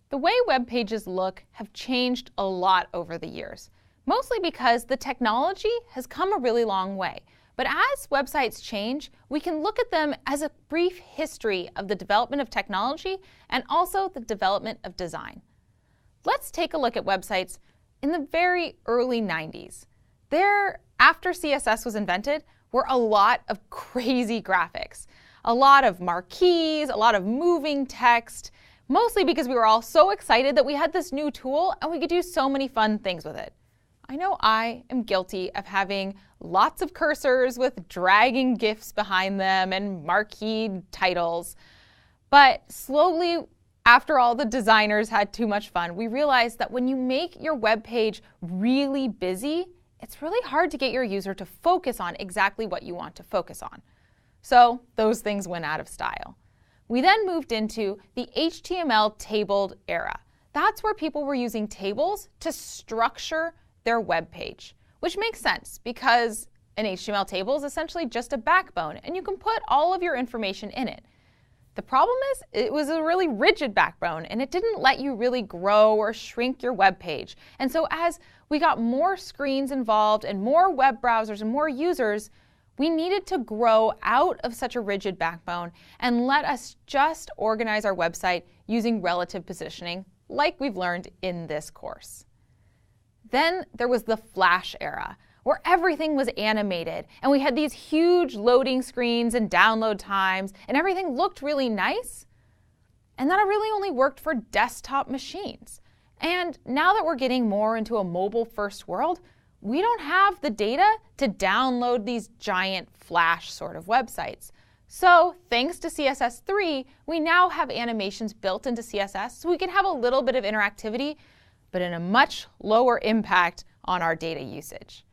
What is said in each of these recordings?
The way web pages look have changed a lot over the years, mostly because the technology has come a really long way. But as websites change, we can look at them as a brief history of the development of technology and also the development of design. Let's take a look at websites in the very early 90s. There, after CSS was invented, were a lot of crazy graphics, a lot of marquees, a lot of moving text, mostly because we were all so excited that we had this new tool and we could do so many fun things with it. I know I am guilty of having lots of cursors with dragging GIFs behind them and marquee titles. But slowly, after all the designers had too much fun, we realized that when you make your web page really busy, it's really hard to get your user to focus on exactly what you want to focus on. So those things went out of style. We then moved into the HTML tabled era. That's where people were using tables to structure their web page, which makes sense because an HTML table is essentially just a backbone and you can put all of your information in it. The problem is it was a really rigid backbone and it didn't let you really grow or shrink your web page. And so as we got more screens involved and more web browsers and more users, we needed to grow out of such a rigid backbone and let us just organize our website using relative positioning, like we've learned in this course. Then there was the Flash era, where everything was animated, and we had these huge loading screens and download times, and everything looked really nice. And that really only worked for desktop machines. And now that we're getting more into a mobile-first world, we don't have the data to download these giant Flash sort of websites. So thanks to CSS3, we now have animations built into CSS so we can have a little bit of interactivity, but in a much lower impact on our data usage.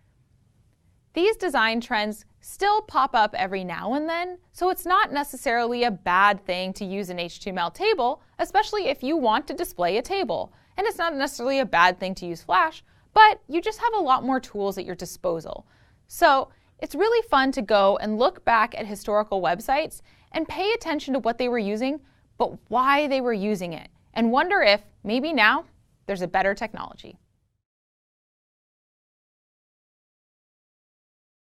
These design trends still pop up every now and then, so it's not necessarily a bad thing to use an HTML table, especially if you want to display a table. And it's not necessarily a bad thing to use Flash, but you just have a lot more tools at your disposal. So it's really fun to go and look back at historical websites and pay attention to what they were using, but why they were using it, and wonder if maybe now there's a better technology.